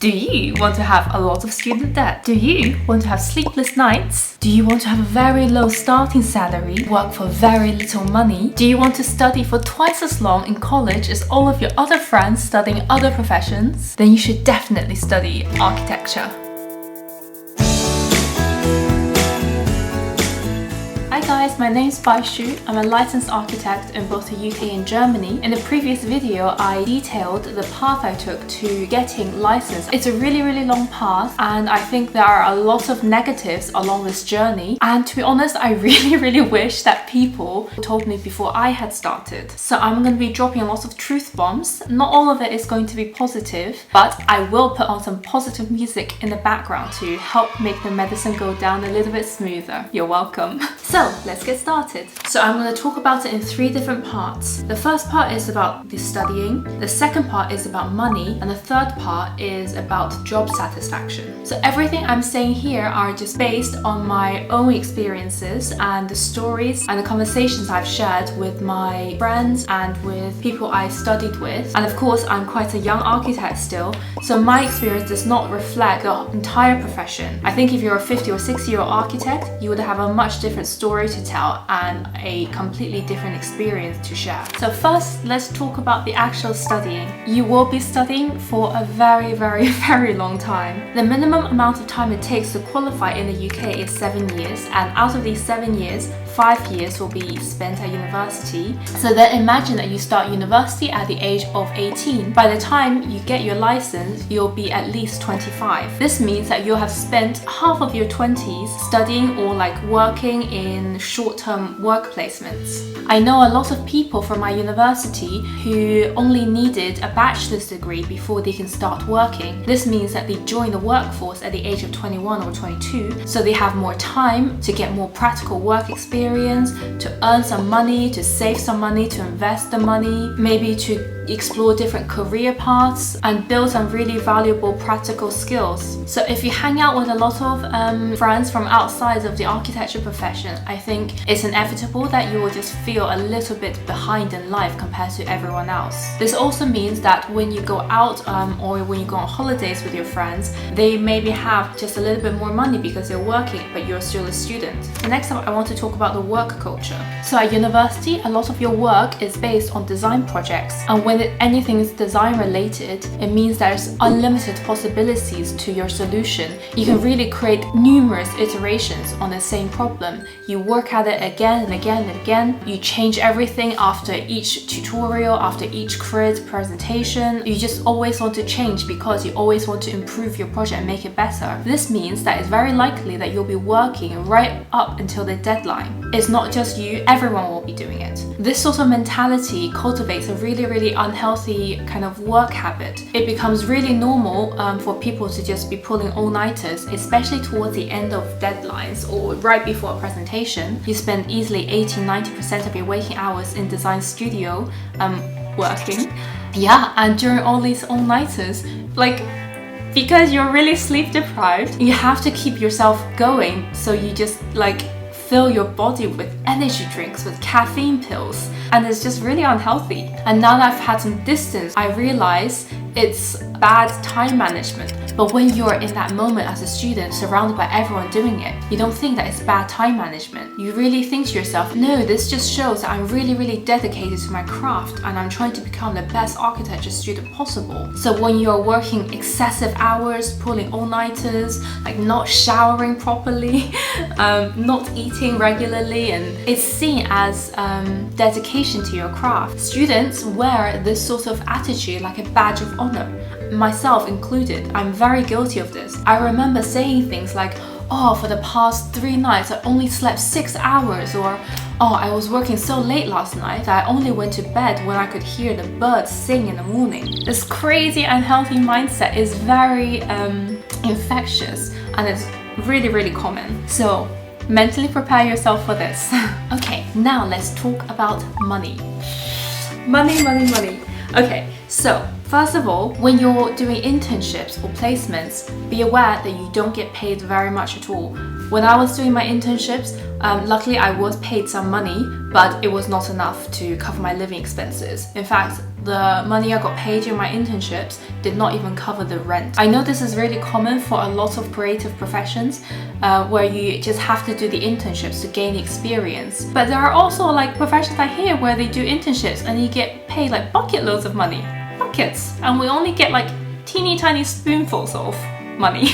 Do you want to have a lot of student debt? Do you want to have sleepless nights? Do you want to have a very low starting salary, work for very little money? Do you want to study for twice as long in college as all of your other friends studying other professions? Then you should definitely study architecture. Hi guys, my name is Baixu. I'm a licensed architect in both the UK and Germany. In the previous video, I detailed the path I took to getting licensed. It's a really long path, and I think there are a lot of negatives along this journey. And to be honest, I really wish that people told me before I had started. So I'm going to be dropping a lot of truth bombs. Not all of it is going to be positive, but I will put on some positive music in the background to help make the medicine go down a little bit smoother. You're welcome. So let's get started. So I'm going to talk about it in 3 different parts. The first part is about the studying, the second part is about money, and the third part is about job satisfaction. So everything I'm saying here are just based on my own experiences and the stories and the conversations I've shared with my friends and with people I studied with. And of course, I'm quite a young architect still, so my experience does not reflect the entire profession. I think if you're a 50 or 60-year-old architect, you would have a much different story to tell and a completely different experience to share. So first, let's talk about the actual studying. You will be studying for a very long time. The minimum amount of time it takes to qualify in the UK is 7 years, and out of these 7 years, 5 years will be spent at university. So then imagine that you start university at the age of 18. By the time you get your license, you'll be at least 25. This means that you'll have spent half of your 20s studying or working in short-term work placements. I know a lot of people from my university who only needed a bachelor's degree before they can start working. This means that they join the workforce at the age of 21 or 22, so they have more time to get more practical work experience, to earn some money, to save some money, to invest the money, maybe to explore different career paths and build some really valuable practical skills. So if you hang out with a lot of friends from outside of the architecture profession, I think it's inevitable that you will just feel a little bit behind in life compared to everyone else. This also means that when you go out or when you go on holidays with your friends, they maybe have just a little bit more money because they're working, but you're still a student. The next up, I want to talk about the work culture. So at university, a lot of your work is based on design projects, and when anything is design related, it means there's unlimited possibilities to your solution. You can really create numerous iterations on the same problem. You work at it again and again and again. You change everything after each tutorial, after each crit presentation. You just always want to change because you always want to improve your project and make it better. This means that it's very likely that you'll be working right up until the deadline. It's not just you, everyone will be doing it. This sort of mentality cultivates a really unhealthy kind of work habit. It becomes really normal for people to just be pulling all-nighters, especially towards the end of deadlines or right before a presentation. You spend easily 80-90% of your waking hours in design studio working. Yeah, and during all these all-nighters, because you're really sleep deprived, you have to keep yourself going, so you just fill your body with energy drinks, with caffeine pills, and it's just really unhealthy. And now that I've had some distance, I realize it's bad time management. But when you're in that moment as a student, surrounded by everyone doing it, you don't think that it's bad time management. You really think to yourself, no, this just shows that I'm really dedicated to my craft and I'm trying to become the best architecture student possible. So when you're working excessive hours, pulling all-nighters, not showering properly, not eating regularly, and it's seen as dedication to your craft. Students wear this sort of attitude like a badge of honor, myself included. I'm very guilty of this. I remember saying things like, oh, for the past 3 nights I only slept 6 hours, or oh, I was working so late last night that I only went to bed when I could hear the birds sing in the morning. This crazy unhealthy mindset is very infectious, and it's really common. So mentally prepare yourself for this. Okay, now let's talk about money. Money. Okay, so First of all, when you're doing internships or placements, be aware that you don't get paid very much at all. When I was doing my internships, luckily I was paid some money, but it was not enough to cover my living expenses. In fact, the money I got paid during my internships did not even cover the rent. I know this is really common for a lot of creative professions, where you just have to do the internships to gain experience. But there are also like professions I hear where they do internships and you get paid like bucket loads of money. Buckets. And we only get like teeny tiny spoonfuls of money.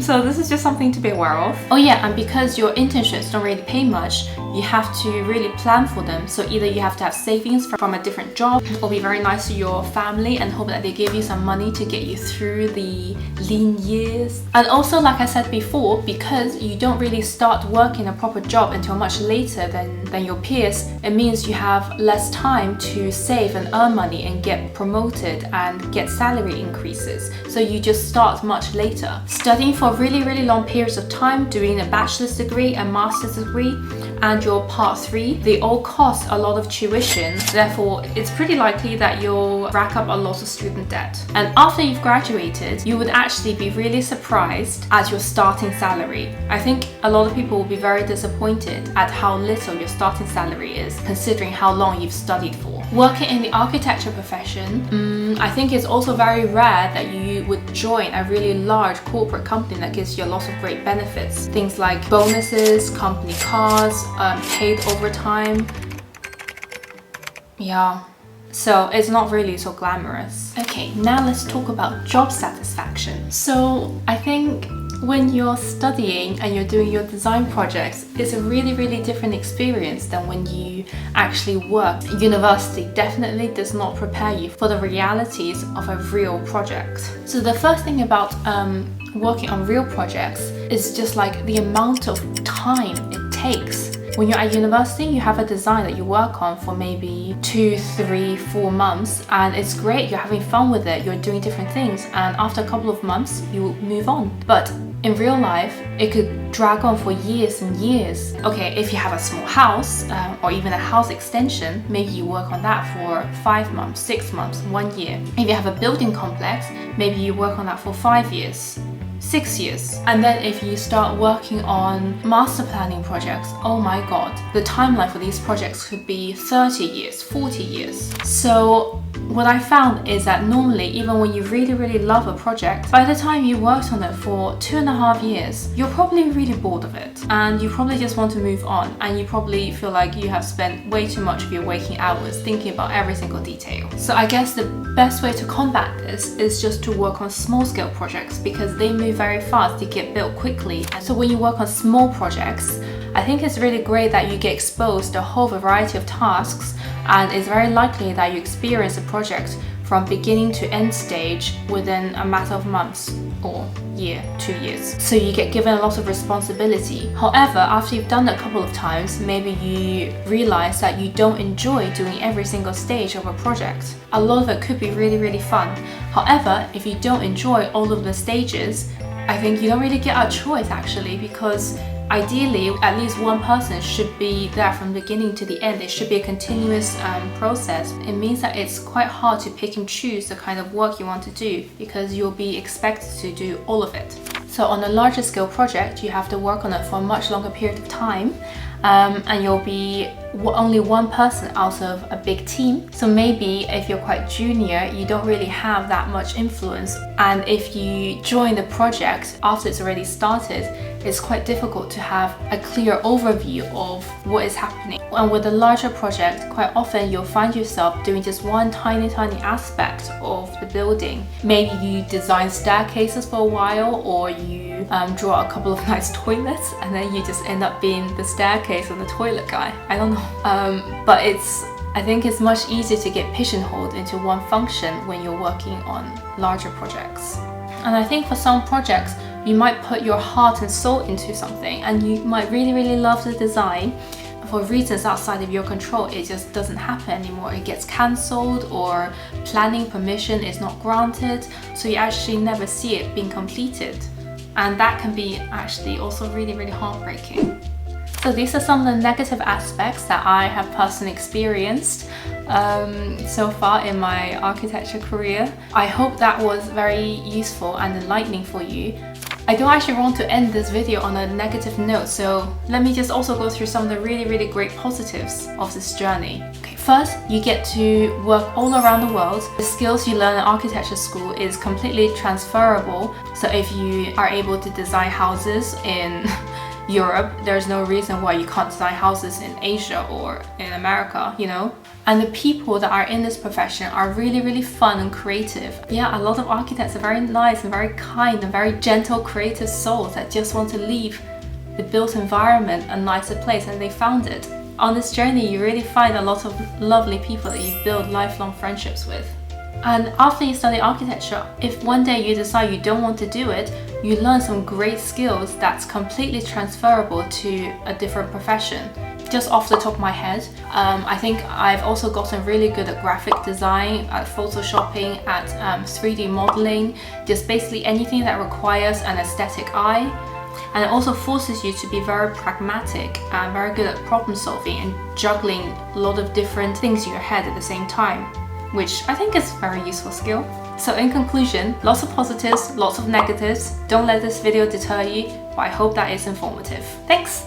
So this is just something to be aware of. Oh yeah, and because your internships don't really pay much, you have to really plan for them. So either you have to have savings from a different job, or be very nice to your family and hope that they give you some money to get you through the lean years. And also, like I said before, because you don't really start working a proper job until much later than your peers, it means you have less time to save and earn money and get promoted and get salary increases. So you just start much later. Studying for really long periods of time, doing a bachelor's degree, a master's degree, and your part 3, they all cost a lot of tuition. Therefore, it's pretty likely that you'll rack up a lot of student debt. And after you've graduated, you would actually be really surprised at your starting salary. I think a lot of people will be very disappointed at how little your starting salary is, considering how long you've studied for. Working in the architecture profession, I think it's also very rare that you would join a really large corporate company that gives you a lot of great benefits. Things like bonuses, company cars, paid overtime. Yeah, so it's not really so glamorous. Okay, now let's talk about job satisfaction. So I think when you're studying and you're doing your design projects, it's a really different experience than when you actually work. University definitely does not prepare you for the realities of a real project. So the first thing about working on real projects is just like the amount of time it takes. When you're at university, you have a design that you work on for maybe 2, 3, 4 months, and it's great, you're having fun with it, you're doing different things, and after a couple of months, you move on. But in real life, it could drag on for years and years. Okay, if you have a small house, or even a house extension, maybe you work on that for 5 months, 6 months, 1 year. If you have a building complex, maybe you work on that for 5 years. 6 years. And then if you start working on master planning projects, oh my god, the timeline for these projects could be 30 years, 40 years. So what I found is that normally, even when you really love a project, by the time you worked on it for 2.5 years, you're probably really bored of it and you probably just want to move on, and you probably feel like you have spent way too much of your waking hours thinking about every single detail. So I guess the best way to combat this is just to work on small scale projects, because they move very fast, they get built quickly. And so when you work on small projects, I think it's really great that you get exposed to a whole variety of tasks, and it's very likely that you experience a project from beginning to end stage within a matter of months or year, 2 years. So you get given a lot of responsibility. However, after you've done it a couple of times, maybe you realize that you don't enjoy doing every single stage of a project. A lot of it could be really fun. However, if you don't enjoy all of the stages, I think you don't really get a choice actually, because ideally, at least one person should be there from the beginning to the end. It should be a continuous process. It means that it's quite hard to pick and choose the kind of work you want to do, because you'll be expected to do all of it. So on a larger scale project, you have to work on it for a much longer period of time, and you'll be only one person out of a big team. So maybe if you're quite junior, you don't really have that much influence, and if you join the project after it's already started, it's quite difficult to have a clear overview of what is happening. And with a larger project, quite often you'll find yourself doing just one tiny aspect of the building. Maybe you design staircases for a while, or you draw a couple of nice toilets, and then you just end up being the staircase and the toilet guy. I don't know. But I think it's much easier to get pigeonholed into one function when you're working on larger projects. And I think for some projects, you might put your heart and soul into something, and you might really love the design. For reasons outside of your control, it just doesn't happen anymore. It gets cancelled, or planning permission is not granted, so you actually never see it being completed. And that can be actually also really heartbreaking. So these are some of the negative aspects that I have personally experienced so far in my architecture career. I hope that was very useful and enlightening for you. I don't actually want to end this video on a negative note, so let me just also go through some of the really great positives of this journey. Okay, first, you get to work all around the world. The skills you learn in architecture school is completely transferable. So if you are able to design houses in Europe, there's no reason why you can't design houses in Asia or in America, you know? And the people that are in this profession are really fun and creative. Yeah, a lot of architects are very nice and very kind and very gentle, creative souls that just want to leave the built environment a nicer place, and they found it. On this journey, you really find a lot of lovely people that you build lifelong friendships with. And after you study architecture, if one day you decide you don't want to do it, you learn some great skills that's completely transferable to a different profession. Just off the top of my head, I think I've also gotten really good at graphic design, at photoshopping, at 3D modeling, just basically anything that requires an aesthetic eye. And it also forces you to be very pragmatic and very good at problem solving and juggling a lot of different things in your head at the same time, which I think is a very useful skill. So in conclusion, lots of positives, lots of negatives. Don't let this video deter you, but I hope that is informative. Thanks!